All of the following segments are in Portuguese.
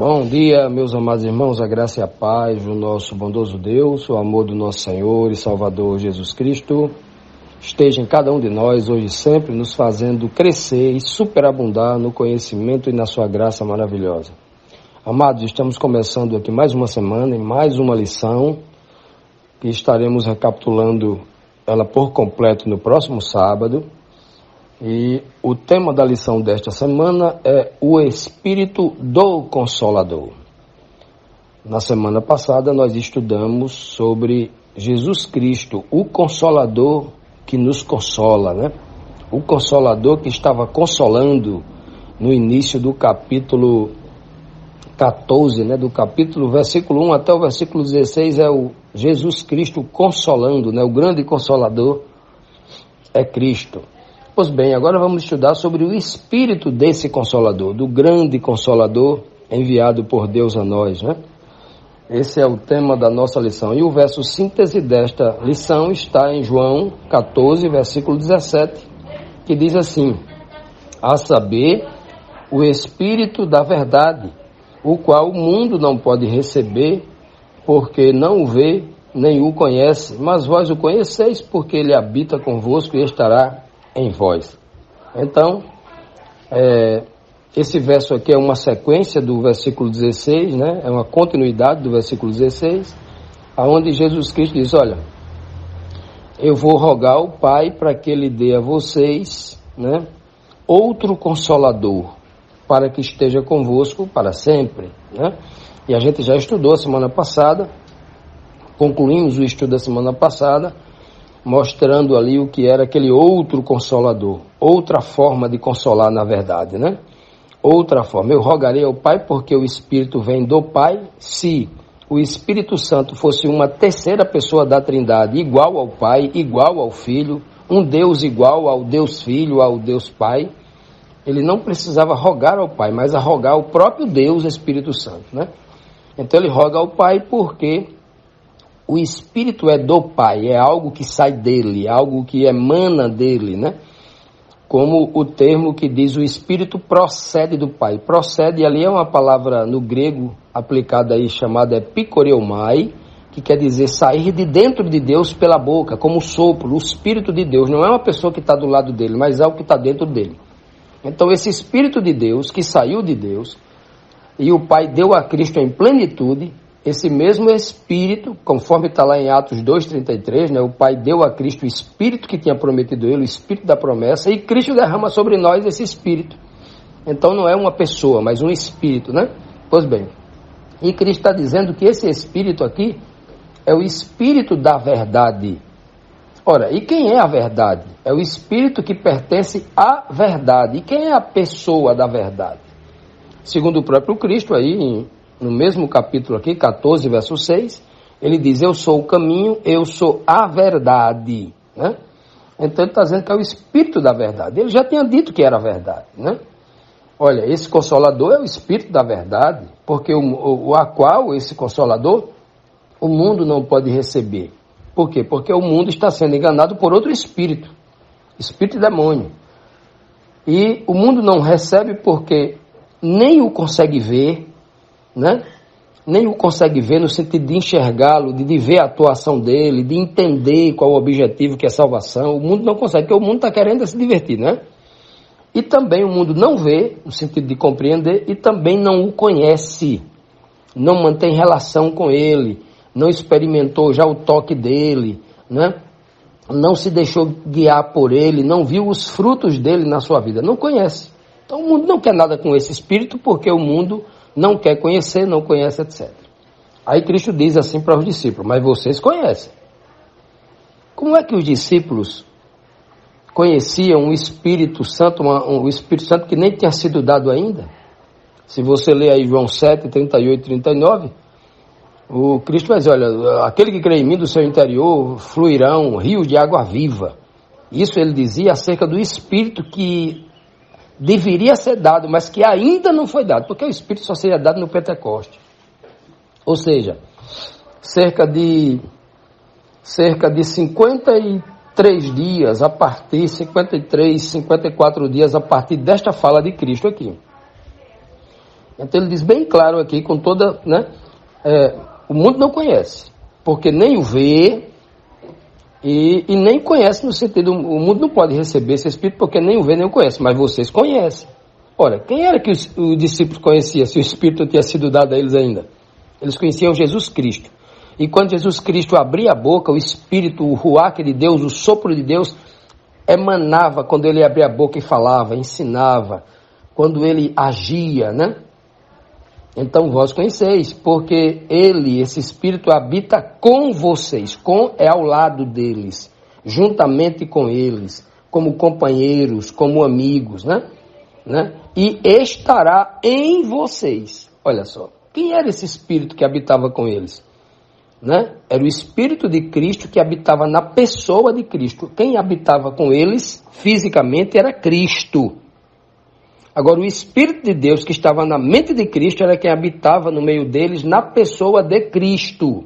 Bom dia, meus amados irmãos, a graça e a paz do nosso bondoso Deus, o amor do nosso Senhor e Salvador Jesus Cristo, esteja em cada um de nós, hoje e sempre, nos fazendo crescer e superabundar no conhecimento e na sua graça maravilhosa. Amados, estamos começando aqui mais uma semana, em mais uma lição, que estaremos recapitulando ela por completo no próximo sábado. E o tema da lição desta semana é o Espírito do Consolador. Na semana passada nós estudamos sobre Jesus Cristo, o Consolador que nos consola, né? O Consolador que estava consolando no início do capítulo 14, né? Do capítulo versículo 1 até o versículo 16 é o Jesus Cristo consolando, né? O grande Consolador é Cristo. Pois bem, agora vamos estudar sobre o espírito desse Consolador, do grande Consolador enviado por Deus a nós, né? Esse é o tema da nossa lição. E o verso síntese desta lição está em João 14, versículo 17, que diz assim: a saber, o Espírito da verdade, o qual o mundo não pode receber, porque não o vê, nem o conhece, mas vós o conheceis, porque ele habita convosco e estará em vós. Então, esse verso aqui é uma sequência do versículo 16, né? É uma continuidade do versículo 16, onde Jesus Cristo diz: olha, eu vou rogar ao Pai para que Ele dê a vocês, né, outro Consolador, para que esteja convosco para sempre, né? E a gente já estudou a semana passada, concluímos o estudo da semana passada, mostrando ali o que era aquele outro Consolador, outra forma de consolar, na verdade, né? Outra forma. Eu rogarei ao Pai porque o Espírito vem do Pai. Se o Espírito Santo fosse uma terceira pessoa da Trindade, igual ao Pai, igual ao Filho, um Deus igual ao Deus Filho, ao Deus Pai, ele não precisava rogar ao Pai, mas a rogar ao próprio Deus, Espírito Santo, né? Então ele roga ao Pai porque o Espírito é do Pai, é algo que sai dele, algo que emana dele, né? Como o termo que diz o Espírito procede do Pai. Procede ali é uma palavra no grego aplicada aí chamada epikoreomai, que quer dizer sair de dentro de Deus pela boca, como o sopro, o Espírito de Deus. Não é uma pessoa que está do lado dele, mas é algo que está dentro dele. Então esse Espírito de Deus, que saiu de Deus, e o Pai deu a Cristo em plenitude, esse mesmo Espírito, conforme está lá em Atos 2,33, né, o Pai deu a Cristo o Espírito que tinha prometido ele, o Espírito da promessa, e Cristo derrama sobre nós esse Espírito. Então não é uma pessoa, mas um Espírito, né? Pois bem, e Cristo está dizendo que esse Espírito aqui é o Espírito da verdade. Ora, e quem é a verdade? É o Espírito que pertence à verdade. E quem é a pessoa da verdade? Segundo o próprio Cristo, aí no mesmo capítulo aqui, 14, verso 6, ele diz: eu sou o caminho, eu sou a verdade, né? Então ele está dizendo que é o Espírito da verdade. Ele já tinha dito que era a verdade, né? Olha, esse Consolador é o Espírito da verdade, porque a qual esse Consolador o mundo não pode receber. Por quê? Porque o mundo está sendo enganado por outro espírito, espírito e demônio. E o mundo não recebe porque nem o consegue ver, né? Nem o consegue ver no sentido de enxergá-lo, de ver a atuação dele, de entender qual o objetivo, que é salvação. O mundo não consegue, porque o mundo está querendo se divertir, né? E também o mundo não vê, no sentido de compreender, e também não o conhece, não mantém relação com ele, não experimentou já o toque dele, né? Não se deixou guiar por ele, não viu os frutos dele na sua vida, não conhece. Então o mundo não quer nada com esse espírito, porque o mundo não quer conhecer, não conhece, etc. Aí Cristo diz assim para os discípulos: mas vocês conhecem. Como é que os discípulos conheciam o Espírito Santo, o Espírito Santo que nem tinha sido dado ainda? Se você ler aí João 7, 38 e 39, o Cristo vai dizer: olha, aquele que crê em mim, do seu interior fluirão rios de água viva. Isso ele dizia acerca do Espírito que deveria ser dado, mas que ainda não foi dado, porque o Espírito só seria dado no Pentecoste. Ou seja, cerca de 53 dias a partir, 53, 54 dias a partir desta fala de Cristo aqui. Então ele diz bem claro aqui, com toda, né? O mundo não conhece, porque nem o vê e nem conhece no sentido, o mundo não pode receber esse Espírito porque nem o vê nem o conhece, mas vocês conhecem. Ora, quem era que os discípulos conheciam se o Espírito não tinha sido dado a eles ainda? Eles conheciam Jesus Cristo. E quando Jesus Cristo abria a boca, o Espírito, o ruach de Deus, o sopro de Deus, emanava quando ele abria a boca e falava, ensinava, quando ele agia, né? Então vós conheceis, porque ele, esse Espírito, habita com vocês, com é ao lado deles, juntamente com eles, como companheiros, como amigos, né? E estará em vocês. Olha só, quem era esse Espírito que habitava com eles? Né? Era o Espírito de Cristo que habitava na pessoa de Cristo. Quem habitava com eles fisicamente era Cristo. Agora o Espírito de Deus que estava na mente de Cristo era quem habitava no meio deles na pessoa de Cristo.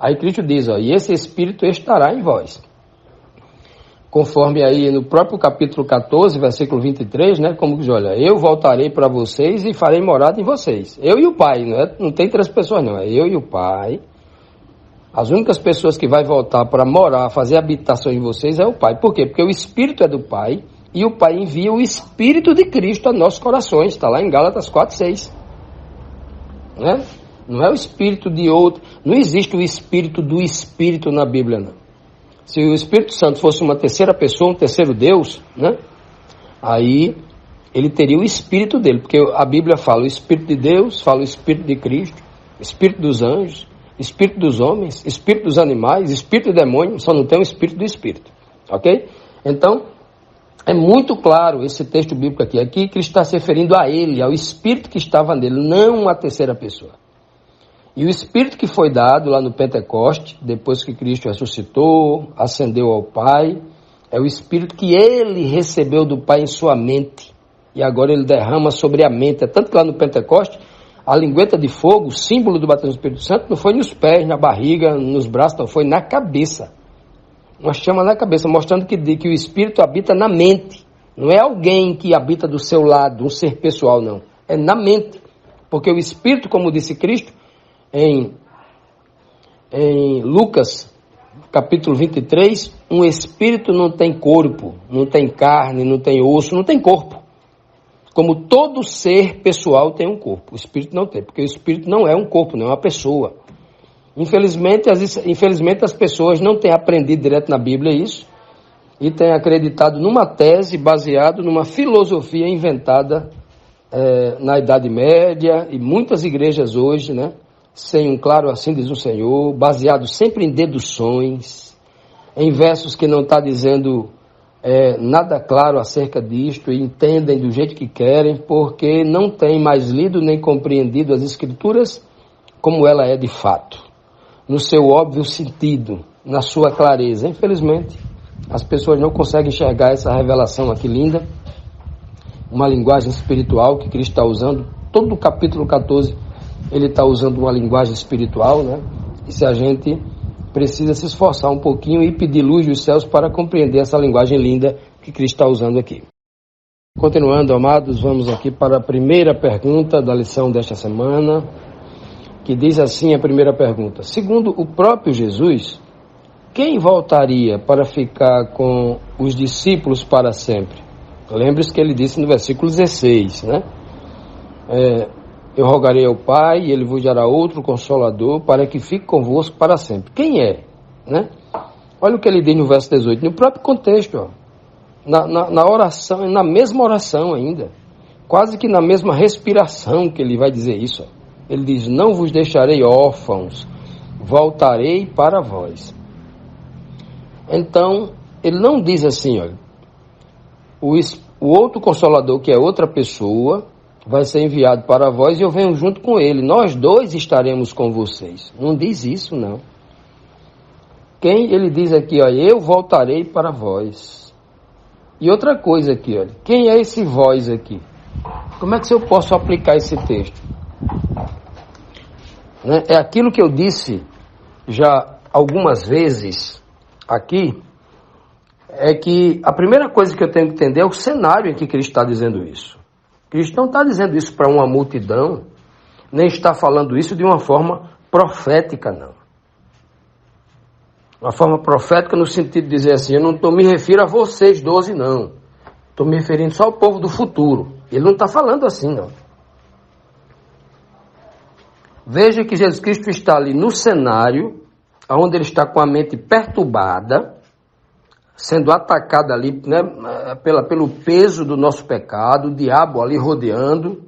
Aí Cristo diz, ó, e esse Espírito estará em vós. Conforme aí no próprio capítulo 14, versículo 23, né? Como diz, olha, eu voltarei para vocês e farei morada em vocês. Eu e o Pai, não tem três pessoas não, é eu e o Pai. As únicas pessoas que vai voltar para morar, fazer habitação em vocês é o Pai. Por quê? Porque o Espírito é do Pai e o Pai envia o Espírito de Cristo a nossos corações. Está lá em Gálatas 4:6. Né? Não é o Espírito de outro. Não existe o Espírito do Espírito na Bíblia, não. Se o Espírito Santo fosse uma terceira pessoa, um terceiro Deus, né? Aí ele teria o Espírito dele. Porque a Bíblia fala o Espírito de Deus, fala o Espírito de Cristo, o Espírito dos anjos, Espírito dos homens, Espírito dos animais, Espírito de demônio, só não tem o Espírito do Espírito, ok? Então, é muito claro esse texto bíblico aqui. Aqui Cristo está se referindo a ele, ao Espírito que estava nele, não a terceira pessoa. E o Espírito que foi dado lá no Pentecoste, depois que Cristo ressuscitou, ascendeu ao Pai, é o Espírito que ele recebeu do Pai em sua mente, e agora ele derrama sobre a mente. É tanto que lá no Pentecoste, a lingueta de fogo, o símbolo do batismo do Espírito Santo, não foi nos pés, na barriga, nos braços, não, foi na cabeça. Uma chama na cabeça, mostrando que o Espírito habita na mente. Não é alguém que habita do seu lado, um ser pessoal, não. É na mente. Porque o Espírito, como disse Cristo, em Lucas, capítulo 23, um Espírito não tem corpo, não tem carne, não tem osso, não tem corpo. Como todo ser pessoal tem um corpo, o Espírito não tem, porque o Espírito não é um corpo, não é uma pessoa. Infelizmente as pessoas não têm aprendido direto na Bíblia isso, e têm acreditado numa tese baseada numa filosofia inventada na Idade Média, e muitas igrejas hoje, né, sem um claro assim diz o Senhor, baseado sempre em deduções, em versos que não está dizendo nada claro acerca disto, e entendem do jeito que querem, porque não têm mais lido nem compreendido as Escrituras como ela é de fato, no seu óbvio sentido, na sua clareza. Infelizmente, as pessoas não conseguem enxergar essa revelação aqui linda, uma linguagem espiritual que Cristo está usando. Todo o capítulo 14 ele está usando uma linguagem espiritual, né? E se a gente precisa se esforçar um pouquinho e pedir luz dos céus para compreender essa linguagem linda que Cristo está usando aqui. Continuando, amados, vamos aqui para a primeira pergunta da lição desta semana, que diz assim a primeira pergunta: segundo o próprio Jesus, quem voltaria para ficar com os discípulos para sempre? Lembre-se que ele disse no versículo 16, né? Eu rogarei ao Pai e ele vos dará outro Consolador para que fique convosco para sempre. Quem é? Né? Olha o que ele diz no verso 18, no próprio contexto, ó. Na oração, na mesma oração ainda, quase que na mesma respiração que ele vai dizer isso, ó. Ele diz, não vos deixarei órfãos, voltarei para vós. Então, ele não diz assim, olha, o outro Consolador, que é outra pessoa, vai ser enviado para vós e eu venho junto com ele. Nós dois estaremos com vocês. Não diz isso, não. Ele diz aqui, ó, eu voltarei para vós. E outra coisa aqui, olha, quem é esse vós aqui? Como é que eu posso aplicar esse texto? Né? É aquilo que eu disse já algumas vezes aqui, é que a primeira coisa que eu tenho que entender é o cenário em que Cristo está dizendo isso. Cristo não está dizendo isso para uma multidão, nem está falando isso de uma forma profética, não. Uma forma profética no sentido de dizer assim, eu não me refiro a vocês 12, não. Estou me referindo só ao povo do futuro. Ele não está falando assim, não. Veja que Jesus Cristo está ali no cenário, onde ele está com a mente perturbada, sendo atacado ali, né, pelo peso do nosso pecado, o diabo ali rodeando,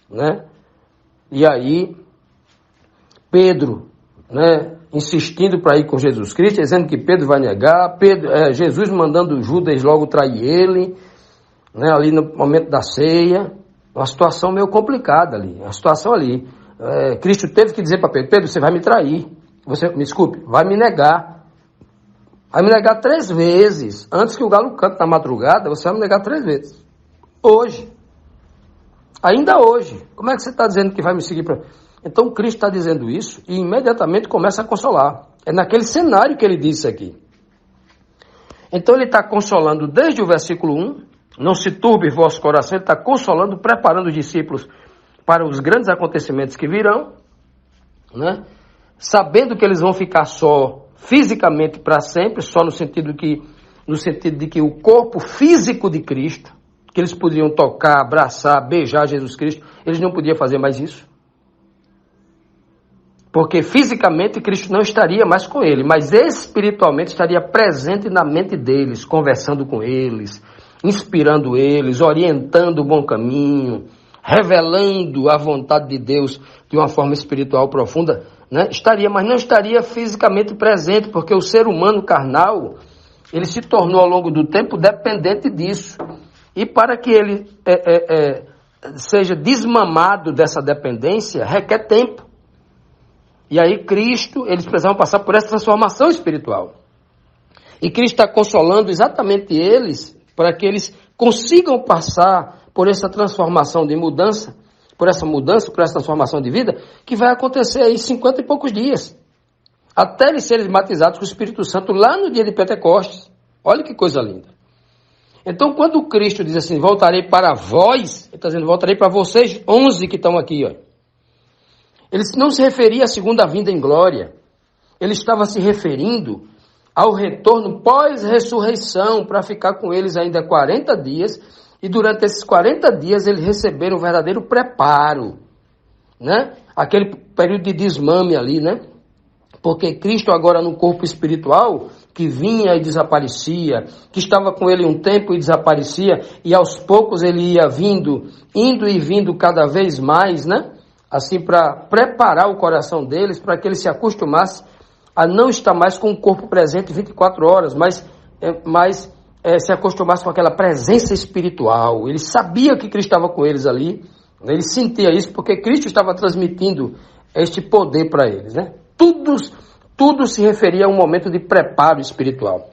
né? E aí, Pedro, né, insistindo para ir com Jesus Cristo, dizendo que Pedro vai negar, Jesus mandando Judas logo trair ele, né, ali no momento da ceia, uma situação meio complicada ali, uma situação ali. Cristo teve que dizer para Pedro, Pedro, você vai me trair, me desculpe, vai me negar 3 vezes, antes que o galo cante na madrugada, você vai me negar 3 vezes, hoje, ainda hoje, como é que você está dizendo que vai me seguir para... Então Cristo está dizendo isso e imediatamente começa a consolar, é naquele cenário que ele disse aqui. Então ele está consolando desde o versículo 1, não se turbe vosso coração, ele está consolando, preparando os discípulos para os grandes acontecimentos que virão, né? Sabendo que eles vão ficar só fisicamente para sempre, só no sentido de que o corpo físico de Cristo, que eles poderiam tocar, abraçar, beijar Jesus Cristo, eles não podiam fazer mais isso. Porque fisicamente Cristo não estaria mais com ele, mas espiritualmente estaria presente na mente deles, conversando com eles, inspirando eles, orientando o bom caminho, revelando a vontade de Deus de uma forma espiritual profunda, né? Estaria, mas não estaria fisicamente presente, porque o ser humano carnal, ele se tornou ao longo do tempo dependente disso. E para que ele seja desmamado dessa dependência, requer tempo. E aí Cristo, eles precisavam passar por essa transformação espiritual. E Cristo está consolando exatamente eles, para que eles consigam passar por essa transformação de mudança, por essa transformação de vida, que vai acontecer aí 50 e poucos dias. Até eles serem batizados com o Espírito Santo lá no dia de Pentecostes. Olha que coisa linda. Então, quando Cristo diz assim, voltarei para vós, ele está dizendo, voltarei para vocês 11 que estão aqui, ó. Ele não se referia à segunda vinda em glória. Ele estava se referindo ao retorno pós-ressurreição, para ficar com eles ainda 40 dias, e durante esses 40 dias eles receberam um verdadeiro preparo, né? Aquele período de desmame ali, né? Porque Cristo agora no corpo espiritual, que vinha e desaparecia, que estava com ele um tempo e desaparecia, e aos poucos ele ia indo e vindo cada vez mais, né? Assim, para preparar o coração deles, para que eles se acostumassem a não estar mais com o corpo presente 24 horas, mas se acostumassem com aquela presença espiritual. Eles sabiam que Cristo estava com eles ali, né? Eles sentiam isso, porque Cristo estava transmitindo este poder para eles, né? Tudo se referia a um momento de preparo espiritual.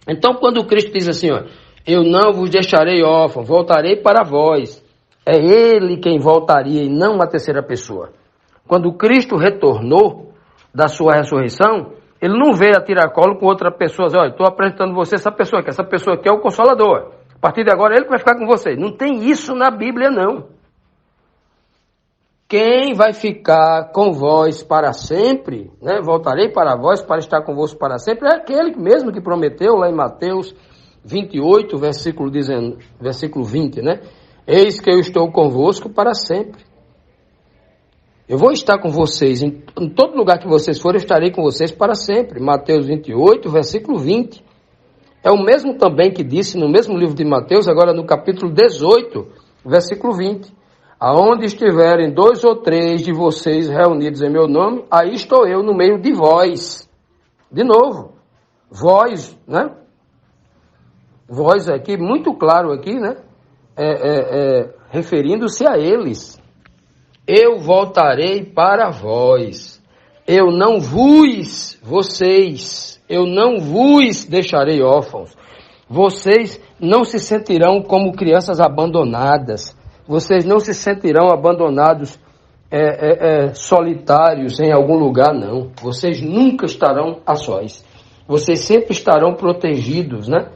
Então, quando Cristo diz assim, ó, eu não vos deixarei órfãos, voltarei para vós, é ele quem voltaria e não uma terceira pessoa. Quando Cristo retornou da sua ressurreição, ele não veio a tiracolo com outra pessoa, olha, estou apresentando você essa pessoa aqui é o Consolador. A partir de agora ele vai ficar com você. Não tem isso na Bíblia, não. Quem vai ficar com vós para sempre, né? Voltarei para vós para estar convosco para sempre, é aquele mesmo que prometeu lá em Mateus 28, versículo 20, né? Eis que eu estou convosco para sempre. Eu vou estar com vocês, em todo lugar que vocês forem, eu estarei com vocês para sempre. Mateus 28, versículo 20. É o mesmo também que disse no mesmo livro de Mateus, agora no capítulo 18, versículo 20. Aonde estiverem 2 ou 3 de vocês reunidos em meu nome, aí estou eu no meio de vós. De novo, vós, né? Vós aqui, muito claro aqui, né? Referindo-se a eles. Eu voltarei para vós. Eu não vos deixarei órfãos. Vocês não se sentirão como crianças abandonadas. Vocês não se sentirão abandonados, solitários em algum lugar, não. Vocês nunca estarão a sós. Vocês sempre estarão protegidos, né?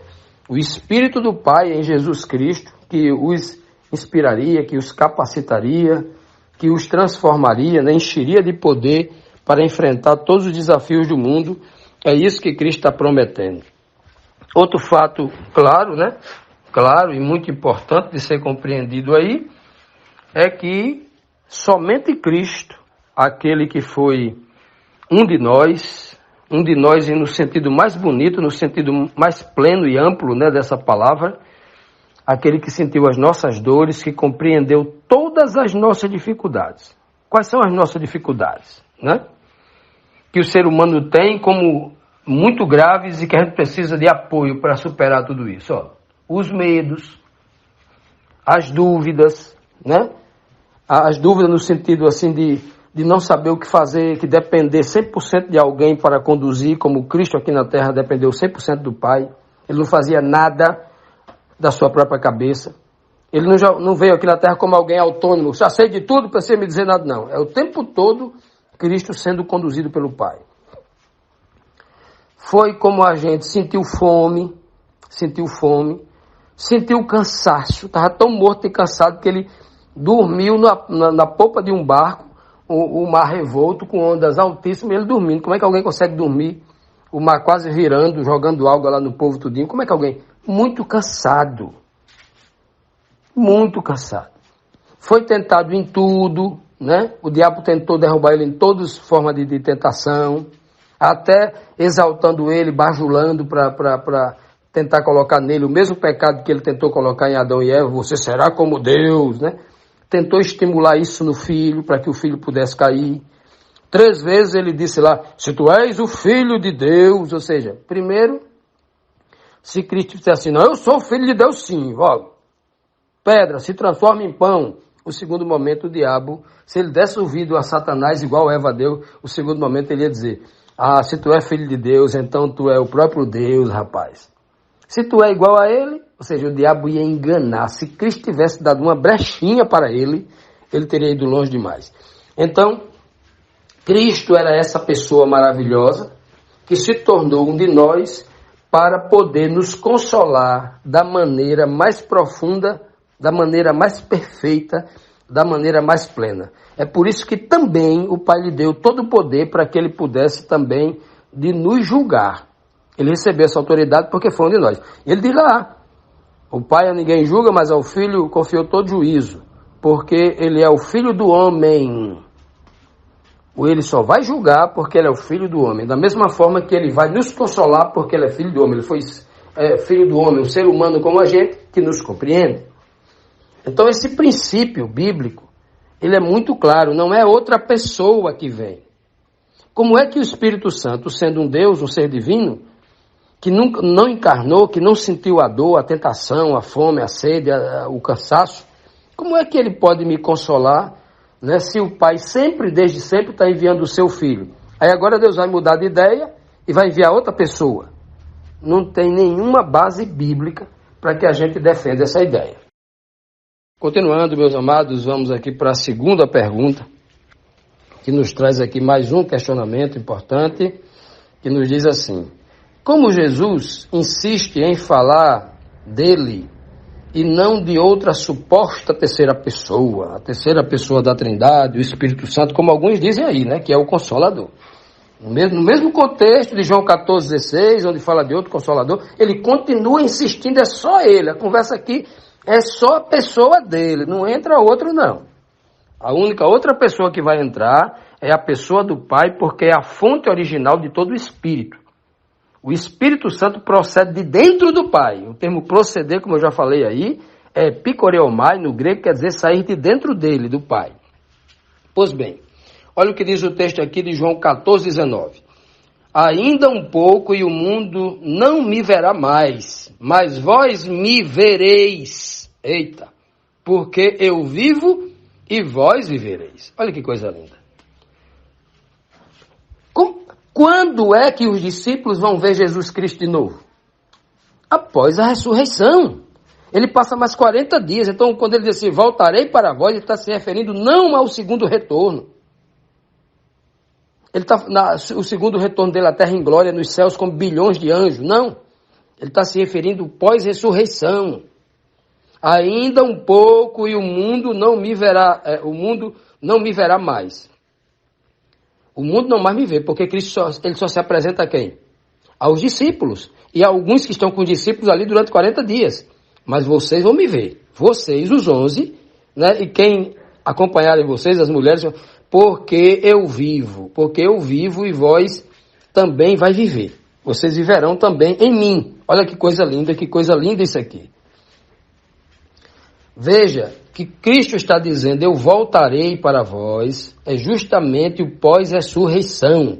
O Espírito do Pai em Jesus Cristo, que os inspiraria, que os capacitaria, que os transformaria, né? Encheria de poder para enfrentar todos os desafios do mundo. É isso que Cristo está prometendo. Outro fato claro, né? Claro e muito importante de ser compreendido aí, é que somente Cristo, aquele que foi um de nós no sentido mais bonito, no sentido mais pleno e amplo, né, dessa palavra, aquele que sentiu as nossas dores, que compreendeu todas as nossas dificuldades. Quais são as nossas dificuldades, né? Que o ser humano tem como muito graves e que a gente precisa de apoio para superar tudo isso. Ó, os medos, as dúvidas, né? As dúvidas no sentido assim de não saber o que fazer, que depender 100% de alguém para conduzir, como Cristo aqui na Terra dependeu 100% do Pai. Ele não fazia nada da sua própria cabeça. Ele não veio aqui na Terra como alguém autônomo, já sei de tudo, para você me dizer nada, não. É o tempo todo Cristo sendo conduzido pelo Pai. Foi como a gente sentiu fome, sentiu cansaço, estava tão morto e cansado que ele dormiu na popa de um barco, o mar revolto, com ondas altíssimas, ele dormindo. Como é que alguém consegue dormir? O mar quase virando, jogando água lá no povo tudinho. Como é que alguém... Muito cansado. Muito cansado. Foi tentado em tudo, né? O diabo tentou derrubar ele em todas as formas de tentação, até exaltando ele, bajulando para tentar colocar nele o mesmo pecado que ele tentou colocar em Adão e Eva. Você será como Deus, né? Tentou estimular isso no filho, para que o filho pudesse cair. 3 vezes ele disse lá, se tu és o filho de Deus, ou seja, primeiro, se Cristo disse assim, não, eu sou o filho de Deus sim, ó, pedra, se transforma em pão. O segundo momento, o diabo, se ele desse ouvido a Satanás, igual Eva deu, o segundo momento ele ia dizer, se tu é filho de Deus, então tu é o próprio Deus, rapaz. Se tu é igual a ele, ou seja, o diabo ia enganar. Se Cristo tivesse dado uma brechinha para ele, ele teria ido longe demais. Então, Cristo era essa pessoa maravilhosa que se tornou um de nós para poder nos consolar da maneira mais profunda, da maneira mais perfeita, da maneira mais plena. É por isso que também o Pai lhe deu todo o poder para que ele pudesse também de nos julgar. Ele recebeu essa autoridade porque foi um de nós. Ele diz lá, o Pai a ninguém julga, mas ao Filho confiou todo juízo, porque ele é o Filho do homem. Ele só vai julgar porque ele é o Filho do homem. Da mesma forma que ele vai nos consolar porque ele é Filho do homem. Ele foi Filho do homem, um ser humano como a gente, que nos compreende. Então esse princípio bíblico, ele é muito claro, não é outra pessoa que vem. Como é que o Espírito Santo, sendo um Deus, um ser divino, que nunca, não encarnou, que não sentiu a dor, a tentação, a fome, a sede, o cansaço, como é que ele pode me consolar, né, se o Pai sempre, desde sempre, está enviando o seu Filho? Aí agora Deus vai mudar de ideia e vai enviar outra pessoa. Não tem nenhuma base bíblica para que a gente defenda essa ideia. Continuando, meus amados, vamos aqui para a segunda pergunta, que nos traz aqui mais um questionamento importante, que nos diz assim: como Jesus insiste em falar dele e não de outra suposta terceira pessoa, a terceira pessoa da Trindade, o Espírito Santo, como alguns dizem aí, né, que é o Consolador. No mesmo contexto de João 14,16, onde fala de outro Consolador, ele continua insistindo, é só ele. A conversa aqui é só a pessoa dele, não entra outro não. A única outra pessoa que vai entrar é a pessoa do Pai, porque é a fonte original de todo o Espírito. O Espírito Santo procede de dentro do Pai. O termo proceder, como eu já falei aí, é pikoreomai, no grego, quer dizer sair de dentro dele, do Pai. Pois bem, olha o que diz o texto aqui de João 14,19. Ainda um pouco e o mundo não me verá mais, mas vós me vereis. Eita, porque eu vivo e vós vivereis. Olha que coisa linda. Quando é que os discípulos vão ver Jesus Cristo de novo? Após a ressurreição. Ele passa mais 40 dias. Então, quando ele diz assim, voltarei para vós, ele está se referindo não ao segundo retorno. Ele está o segundo retorno dele à terra em glória, nos céus, com bilhões de anjos. Não. Ele está se referindo pós-ressurreição. Ainda um pouco e o mundo não me verá, mais. O mundo não mais me vê, porque Cristo ele só se apresenta a quem? Aos discípulos. E a alguns que estão com os discípulos ali durante 40 dias. Mas vocês vão me ver. Vocês, os 11, né? E quem acompanharem vocês, as mulheres, porque eu vivo e vós também vai viver. Vocês viverão também em mim. Olha que coisa linda isso aqui. Veja que Cristo está dizendo, eu voltarei para vós, é justamente o pós-ressurreição.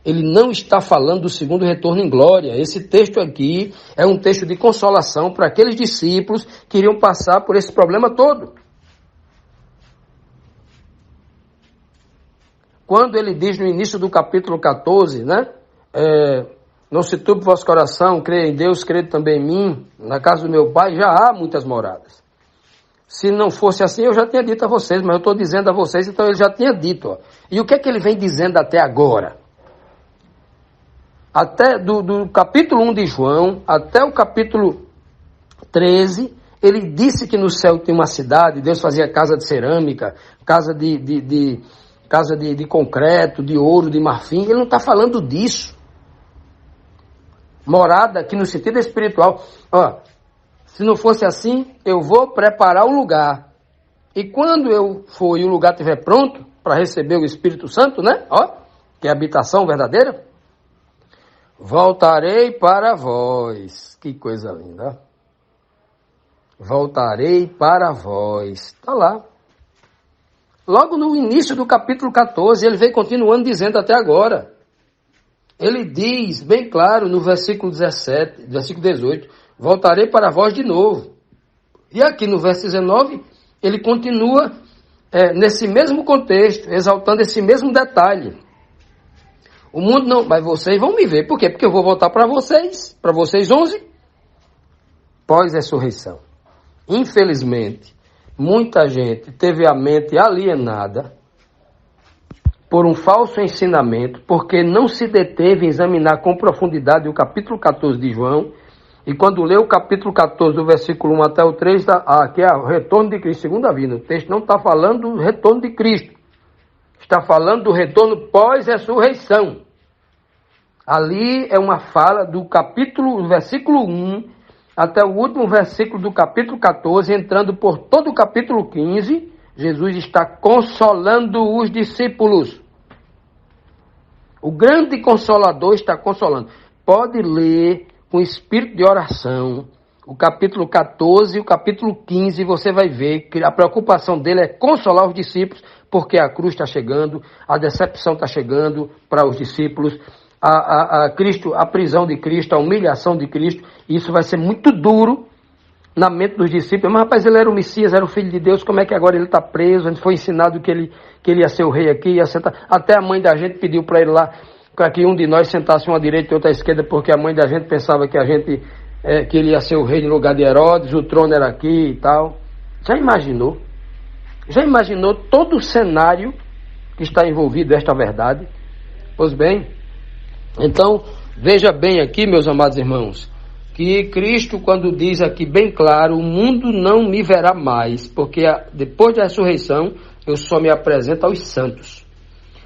Ele não está falando do segundo retorno em glória. Esse texto aqui é um texto de consolação para aqueles discípulos que iriam passar por esse problema todo. Quando ele diz no início do capítulo 14, né? Não se turbe o vosso coração, creia em Deus, creia também em mim. Na casa do meu pai já há muitas moradas. Se não fosse assim, eu já tinha dito a vocês, mas eu estou dizendo a vocês, então ele já tinha dito. Ó. E o que é que ele vem dizendo até agora? Até do capítulo 1 de João, até o capítulo 13, ele disse que no céu tem uma cidade, Deus fazia casa de cerâmica, casa de concreto, de ouro, de marfim. Ele não está falando disso. Morada aqui no sentido espiritual. Ó, se não fosse assim, eu vou preparar o lugar. E quando eu for e o lugar estiver pronto para receber o Espírito Santo, né? Ó, que é a habitação verdadeira, voltarei para vós. Que coisa linda. Voltarei para vós. Está lá. Logo no início do capítulo 14, ele vem continuando dizendo até agora. Ele diz bem claro no versículo 17, versículo 18, voltarei para vós de novo. E aqui no verso 19, ele continua nesse mesmo contexto, exaltando esse mesmo detalhe. O mundo não, mas vocês vão me ver. Por quê? Porque eu vou voltar para vocês 11, pós-ressurreição. Infelizmente, muita gente teve a mente alienada por um falso ensinamento, porque não se deteve em examinar com profundidade o capítulo 14 de João, e quando lê o capítulo 14, do versículo 1 até o 3, aqui é o retorno de Cristo, segunda vinda. O texto não está falando do retorno de Cristo, está falando do retorno pós-ressurreição. Ali é uma fala do versículo 1 até o último versículo do capítulo 14, entrando por todo o capítulo 15, Jesus está consolando os discípulos. O grande Consolador está consolando. Pode ler com espírito de oração o capítulo 14 e o capítulo 15, você vai ver que a preocupação dele é consolar os discípulos, porque a cruz está chegando, a decepção está chegando para os discípulos, a prisão de Cristo, a humilhação de Cristo. Isso vai ser muito duro na mente dos discípulos. Mas, rapaz, ele era o Messias, era o Filho de Deus, como é que agora ele está preso? A gente foi ensinado que ele ia ser o rei aqui, ia sentar. Até a mãe da gente pediu para ele lá, para que um de nós sentasse uma à direita e outra à esquerda, porque a mãe da gente pensava que que ele ia ser o rei no lugar de Herodes, o trono era aqui e tal. Já imaginou? Já imaginou todo o cenário que está envolvido nesta verdade? Pois bem, então, veja bem aqui, meus amados irmãos, que Cristo, quando diz aqui bem claro, o mundo não me verá mais, porque depois da ressurreição, eu só me apresento aos santos.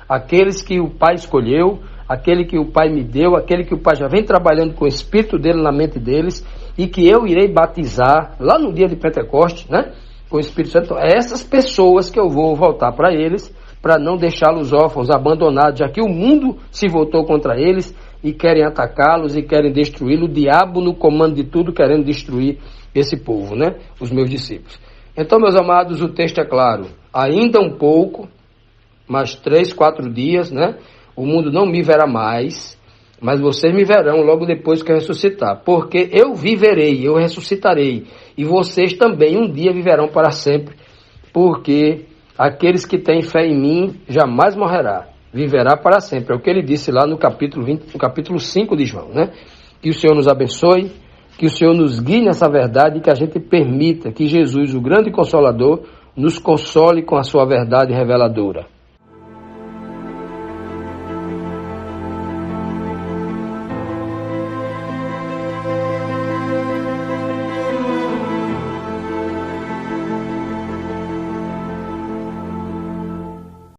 Aqueles que o Pai escolheu, aquele que o Pai me deu, aquele que o Pai já vem trabalhando com o Espírito dele na mente deles, e que eu irei batizar lá no dia de Pentecostes, né, com o Espírito Santo. É essas pessoas que eu vou voltar para eles, para não deixá-los órfãos, abandonados, já que o mundo se voltou contra eles e querem atacá-los e querem destruí-lo. O diabo no comando de tudo, querendo destruir esse povo, né, os meus discípulos. Então, meus amados, o texto é claro. Ainda um pouco, mais 3, 4 dias, né? O mundo não me verá mais, mas vocês me verão logo depois que eu ressuscitar. Porque eu viverei, eu ressuscitarei, e vocês também um dia viverão para sempre. Porque aqueles que têm fé em mim jamais morrerá, viverá para sempre. É o que ele disse lá no capítulo 20, no capítulo 5 de João, né? Que o Senhor nos abençoe, que o Senhor nos guie nessa verdade e que a gente permita que Jesus, o grande Consolador, nos console com a sua verdade reveladora.